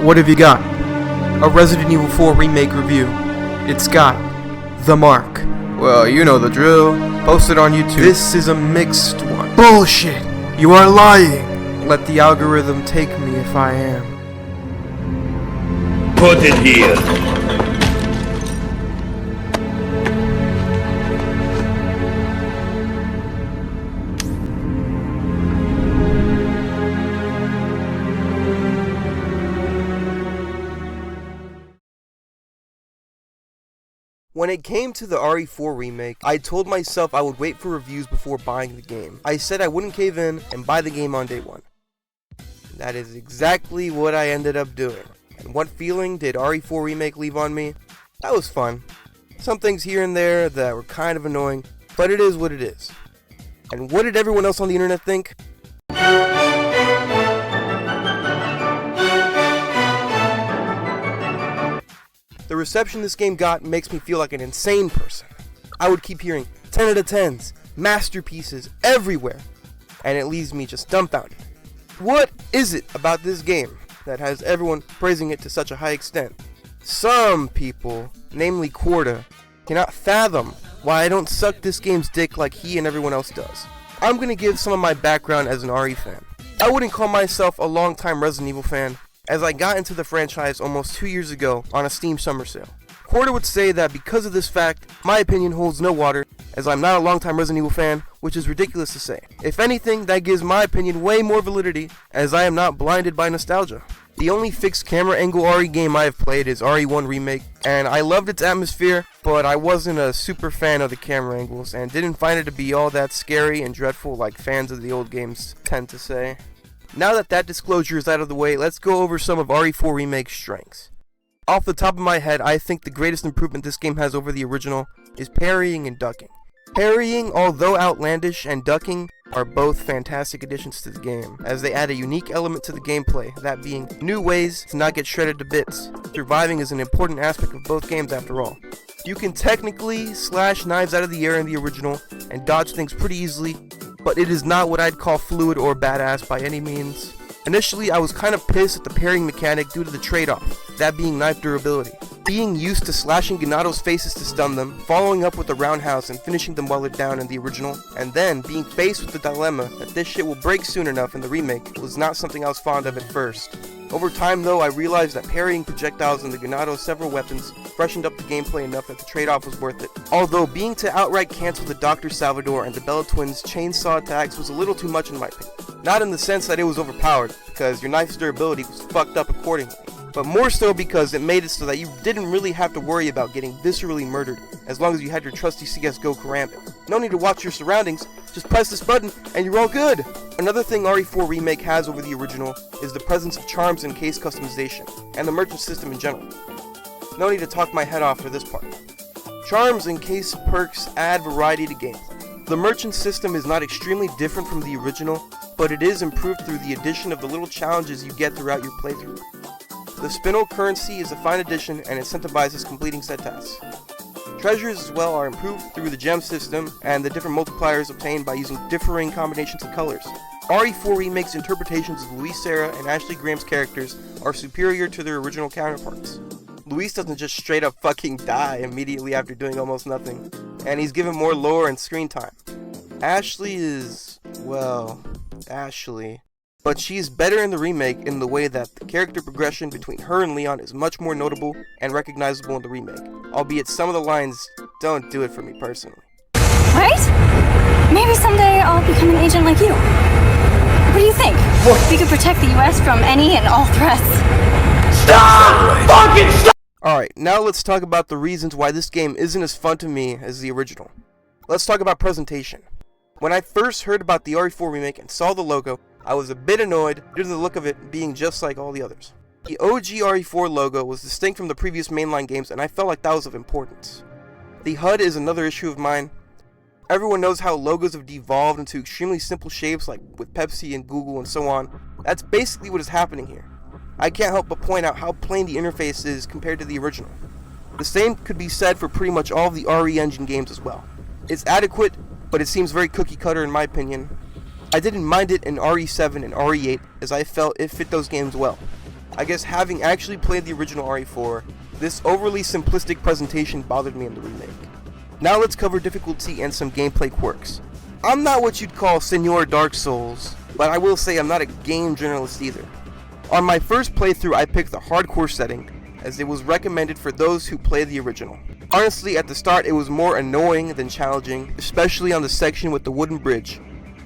What have you got? A Resident Evil 4 Remake review. It's got the mark. Well, you know the drill. Posted on YouTube. This is a mixed one. Bullshit! You are lying! Let the algorithm take me if I am. Put it here. When it came to the RE4 Remake, I told myself I would wait for reviews before buying the game. I said I wouldn't cave in and buy the game on day one. That is exactly what I ended up doing. And what feeling did RE4 Remake leave on me? That was fun. Some things here and there that were kind of annoying, but it is what it is. And what did everyone else on the internet think? The reception this game got makes me feel like an insane person. I would keep hearing 10 out of 10s, masterpieces everywhere, and it leaves me just dumbfounded. What is it about this game that has everyone praising it to such a high extent? Some people, namely Quarta, cannot fathom why I don't suck this game's dick like he and everyone else does. I'm gonna give some of my background as an RE fan. I wouldn't call myself a long-time Resident Evil fan, as I got into the franchise almost 2 years ago on a Steam summer sale. Quarta would say that because of this fact, my opinion holds no water, as I'm not a long-time Resident Evil fan, which is ridiculous to say. If anything, that gives my opinion way more validity, as I am not blinded by nostalgia. The only fixed camera angle RE game I have played is RE1 Remake, and I loved its atmosphere, but I wasn't a super fan of the camera angles, and didn't find it to be all that scary and dreadful like fans of the old games tend to say. Now that that disclosure is out of the way, let's go over some of RE4 Remake's strengths. Off the top of my head, I think the greatest improvement this game has over the original is parrying and ducking. Parrying, although outlandish, and ducking are both fantastic additions to the game, as they add a unique element to the gameplay, that being new ways to not get shredded to bits. Surviving is an important aspect of both games after all. You can technically slash knives out of the air in the original and dodge things pretty easily, but it is not what I'd call fluid or badass by any means. Initially, I was kind of pissed at the parrying mechanic due to the trade-off, that being knife durability. Being used to slashing Ganado's faces to stun them, following up with a roundhouse and finishing them while they're down in the original, and then being faced with the dilemma that this shit will break soon enough in the remake was not something I was fond of at first. Over time though, I realized that parrying projectiles into Ganado's several weapons freshened up the gameplay enough that the trade-off was worth it. Although being to outright cancel the Dr. Salvador and the Bella Twins' chainsaw attacks was a little too much in my opinion. Not in the sense that it was overpowered, because your knife's durability was fucked up accordingly, but more so because it made it so that you didn't really have to worry about getting viscerally murdered as long as you had your trusty CSGO Karambit. No need to watch your surroundings, just press this button and you're all good! Another thing RE4 Remake has over the original is the presence of charms and case customization, and the merchant system in general. No need to talk my head off for this part. Charms and case perks add variety to gameplay. The merchant system is not extremely different from the original, but it is improved through the addition of the little challenges you get throughout your playthrough. The spinel currency is a fine addition and incentivizes completing set tasks. Treasures as well are improved through the gem system and the different multipliers obtained by using differing combinations of colors. RE4 Remake's interpretations of Louise Sarah and Ashley Graham's characters are superior to their original counterparts. Louise doesn't just straight up fucking die immediately after doing almost nothing, and he's given more lore and screen time. Ashley is, well, Ashley. But she's better in the remake in the way that the character progression between her and Leon is much more notable and recognizable in the remake, albeit some of the lines don't do it for me personally. Right? Maybe someday I'll become an agent like you. What do you think? We could protect the US from any and all threats. Stop! Fucking stop! Alright, now let's talk about the reasons why this game isn't as fun to me as the original. Let's talk about presentation. When I first heard about the RE4 Remake and saw the logo, I was a bit annoyed due to the look of it being just like all the others. The OG RE4 logo was distinct from the previous mainline games, and I felt like that was of importance. The HUD is another issue of mine. Everyone knows how logos have devolved into extremely simple shapes like with Pepsi and Google and so on. That's basically what is happening here. I can't help but point out how plain the interface is compared to the original. The same could be said for pretty much all of the RE Engine games as well. It's adequate, but it seems very cookie cutter in my opinion. I didn't mind it in RE7 and RE8 as I felt it fit those games well. I guess having actually played the original RE4, this overly simplistic presentation bothered me in the remake. Now let's cover difficulty and some gameplay quirks. I'm not what you'd call Senor Dark Souls, but I will say I'm not a game journalist either. On my first playthrough I picked the hardcore setting, as it was recommended for those who play the original. Honestly, at the start it was more annoying than challenging, especially on the section with the wooden bridge.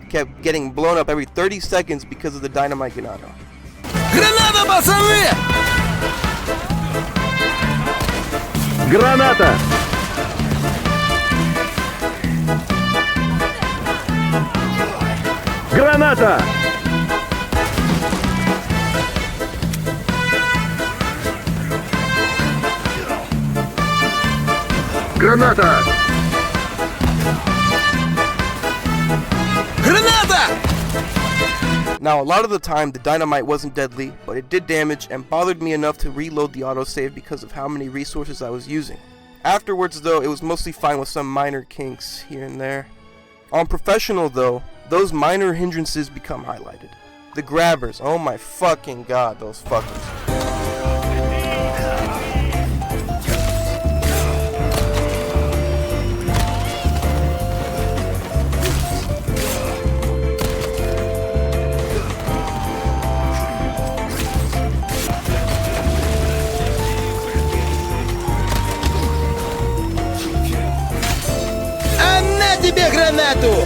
It kept getting blown up every 30 seconds because of the dynamite Ganado. Граната, пацаны! Граната! Граната! Граната! Граната! Now a lot of the time the dynamite wasn't deadly, but it did damage and bothered me enough to reload the autosave because of how many resources I was using. Afterwards though, it was mostly fine with some minor kinks here and there. On professional though, those minor hindrances become highlighted. The grabbers, oh my fucking god, those fuckers. На тебе гранату!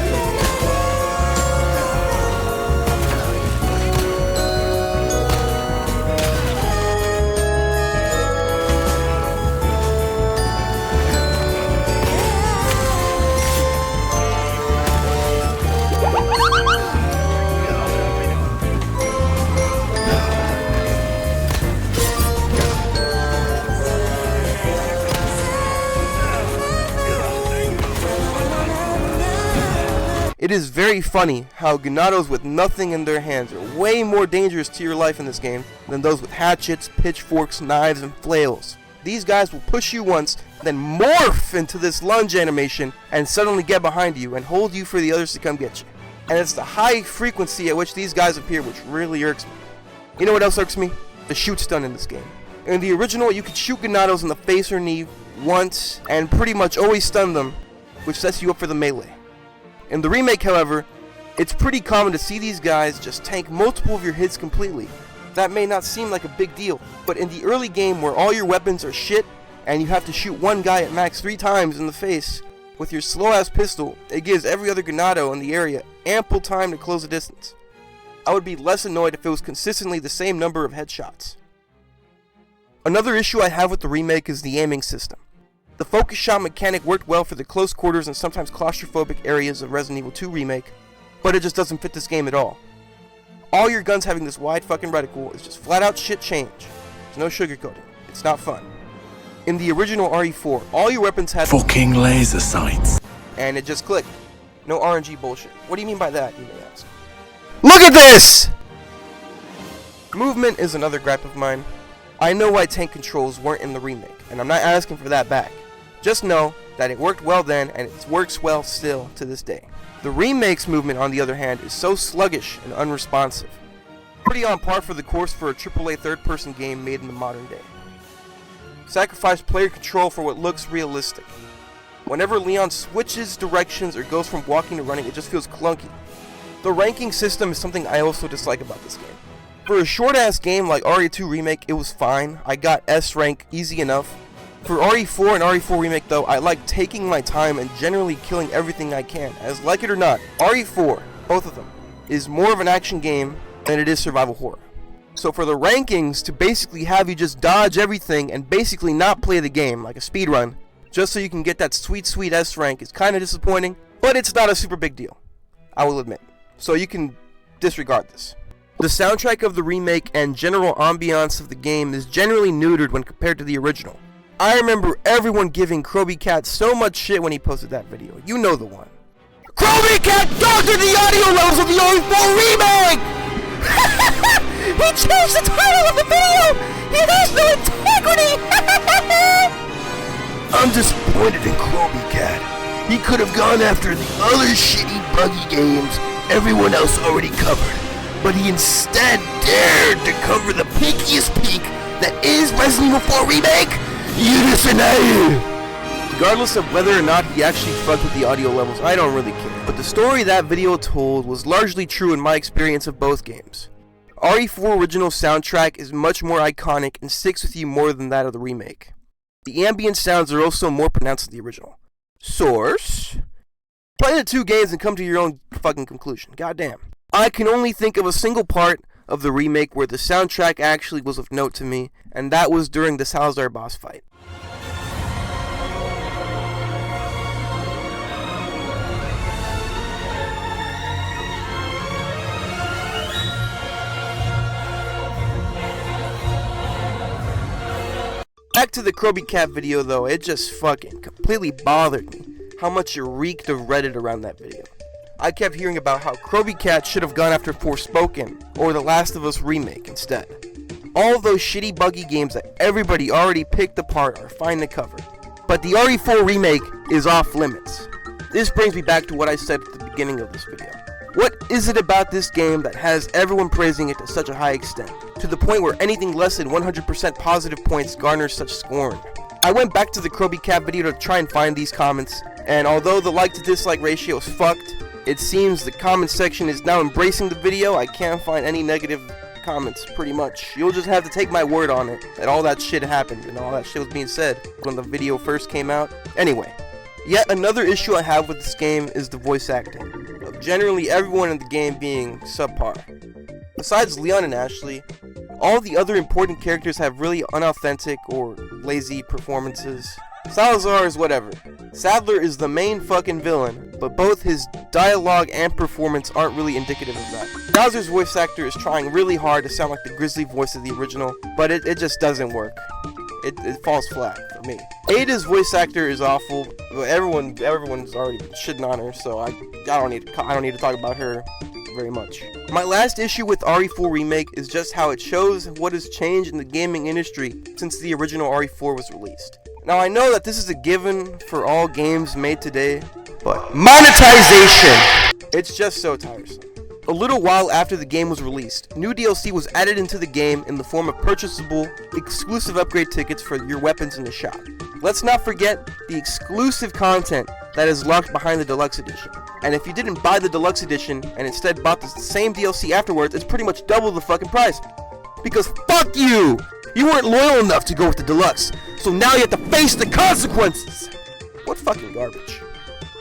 It is very funny how Ganados with nothing in their hands are way more dangerous to your life in this game than those with hatchets, pitchforks, knives, and flails. These guys will push you once, then morph into this lunge animation and suddenly get behind you and hold you for the others to come get you. And it's the high frequency at which these guys appear which really irks me. You know what else irks me? The shoot stun in this game. In the original, you could shoot Ganados in the face or knee once and pretty much always stun them, which sets you up for the melee. In the remake, however, it's pretty common to see these guys just tank multiple of your hits completely. That may not seem like a big deal, but in the early game where all your weapons are shit and you have to shoot one guy at max 3 times in the face with your slow ass pistol, it gives every other Ganado in the area ample time to close the distance. I would be less annoyed if it was consistently the same number of headshots. Another issue I have with the remake is the aiming system. The focus shot mechanic worked well for the close quarters and sometimes claustrophobic areas of Resident Evil 2 Remake, but it just doesn't fit this game at all. All your guns having this wide fucking reticle is just flat out shit change. There's no sugarcoating. It's not fun. In the original RE4, all your weapons had Fucking laser sights. and it just clicked. No RNG bullshit. What do you mean by that, you may ask? Look at this! Movement is another gripe of mine. I know why tank controls weren't in the remake, and I'm not asking for that back. Just know that it worked well then, and it works well still to this day. The remake's movement, on the other hand, is so sluggish and unresponsive. Pretty on par for the course for a AAA third-person game made in the modern day. Sacrifice player control for what looks realistic. Whenever Leon switches directions or goes from walking to running, it just feels clunky. The ranking system is something I also dislike about this game. For a short-ass game like RE2 Remake, it was fine. I got S rank easy enough. For RE4 and RE4 Remake though, I like taking my time and generally killing everything I can, as like it or not, RE4, both of them, is more of an action game than it is survival horror. So for the rankings to basically have you just dodge everything and basically not play the game like a speedrun, just so you can get that sweet S rank is kinda disappointing, but it's not a super big deal, I will admit. So you can disregard this. The soundtrack of the remake and general ambiance of the game is generally neutered when compared to the original. I remember everyone giving Chromie-Cat so much shit when he posted that video. You know the one. Chromie-Cat doctored the audio levels of the RE4 Remake! He changed the title of the video! He has no integrity! I'm disappointed in Chromie-Cat. He could have gone after the other shitty buggy games everyone else already covered. but he instead dared to cover the peakiest peak that is Resident Evil 4 Remake. Regardless of whether or not he actually fucked with the audio levels, I don't really care. But the story that video told was largely true in my experience of both games. RE4 original soundtrack is much more iconic and sticks with you more than that of the remake. The ambient sounds are also more pronounced than the original. Source? Play the two games and come to your own fucking conclusion. Goddamn. I can only think of a single part of the remake where the soundtrack actually was of note to me, and that was during the Salazar boss fight. Back to the Chromie-Cat video though, it just fucking completely bothered me how much it reeked of Reddit around that video. I kept hearing about how Chromie-Cat should have gone after Forspoken or The Last of Us Remake instead. All of those shitty buggy games that everybody already picked apart are fine to cover. But the RE4 Remake is off limits. This brings me back to what I said at the beginning of this video. What is it about this game that has everyone praising it to such a high extent, to the point where anything less than 100% positive points garners such scorn? I went back to the Chromie-Cat video to try and find these comments, and although the like to dislike ratio is fucked, it seems the comment section is now embracing the video. I can't find any negative comments, pretty much. You'll just have to take my word on it, that all that shit happened, and all that shit was being said when the video first came out. Anyway, yet another issue I have with this game is the voice acting, of generally everyone in the game being subpar. Besides Leon and Ashley, all the other important characters have really unauthentic or lazy performances. Salazar is whatever. Sadler is the main fucking villain, but both his dialogue and performance aren't really indicative of that. Bowser's voice actor is trying really hard to sound like the grizzly voice of the original, but it just doesn't work. It falls flat for me. Ada's voice actor is awful. Everyone's already shitting on her, so I don't need to talk about her very much. My last issue with RE4 Remake is just how it shows what has changed in the gaming industry since the original RE4 was released. Now I know that this is a given for all games made today, but monetization! It's just so tiresome. A little while after the game was released, new DLC was added into the game in the form of purchasable, exclusive upgrade tickets for your weapons in the shop. Let's not forget the exclusive content that is locked behind the Deluxe Edition. And if you didn't buy the Deluxe Edition and instead bought the same DLC afterwards, it's pretty much double the fucking price. Because fuck you! You weren't loyal enough to go with the Deluxe, so now you have to face the consequences! What fucking garbage.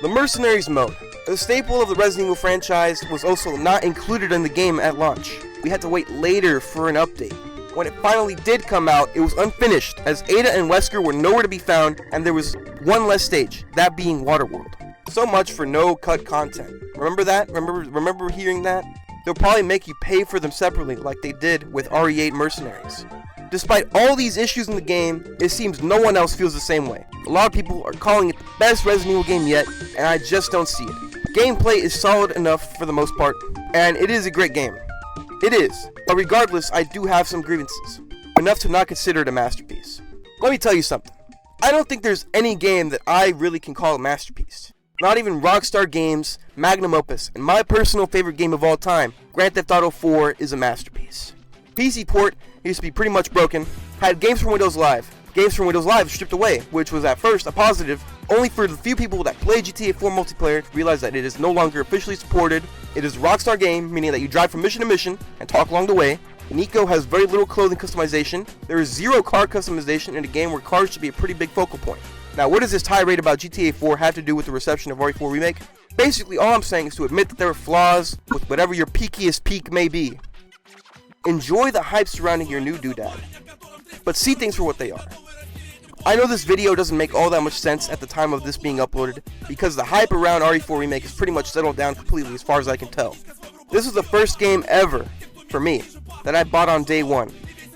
The Mercenaries mode, a staple of the Resident Evil franchise, was also not included in the game at launch. We had to wait later for an update. When it finally did come out, it was unfinished, as Ada and Wesker were nowhere to be found, and there was one less stage, that being Waterworld. So much for no cut content. Remember that? Remember hearing that? They'll probably make you pay for them separately, like they did with RE8 Mercenaries. Despite all these issues in the game, it seems no one else feels the same way. A lot of people are calling it the best Resident Evil game yet, and I just don't see it. Gameplay is solid enough for the most part, and it is a great game. It is, but regardless, I do have some grievances. Enough to not consider it a masterpiece. Let me tell you something. I don't think there's any game that I really can call a masterpiece. Not even Rockstar Games' magnum opus, and my personal favorite game of all time, Grand Theft Auto 4, is a masterpiece. PC port used to be pretty much broken, had games from Windows Live. Games from Windows Live stripped away, which was at first a positive, only for the few people that play GTA 4 multiplayer to realize that it is no longer officially supported. It is a Rockstar game, meaning that you drive from mission to mission and talk along the way. Nico has very little clothing customization. There is zero car customization in a game where cars should be a pretty big focal point. Now, what does this tirade about GTA 4 have to do with the reception of RE4 Remake? Basically, all I'm saying is to admit that there are flaws with whatever your peakiest peak may be. Enjoy the hype surrounding your new doodad, but see things for what they are. I know this video doesn't make all that much sense at the time of this being uploaded, because the hype around RE4 Remake is pretty much settled down completely as far as I can tell. This was the first game ever, for me, that I bought on day one,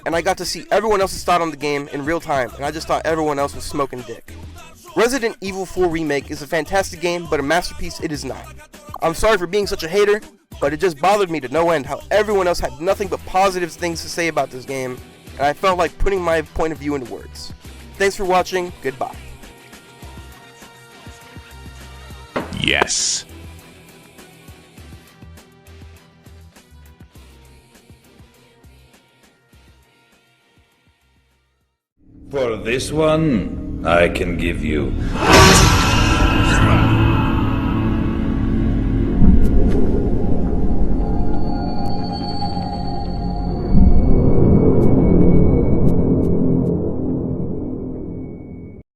and I got to see everyone else's thought on the game in real time, and I just thought everyone else was smoking dick. Resident Evil 4 Remake is a fantastic game, but a masterpiece it is not. I'm sorry for being such a hater, but it just bothered me to no end how everyone else had nothing but positive things to say about this game, and I felt like putting my point of view into words. Thanks for watching, goodbye. Yes. For this one, I can give you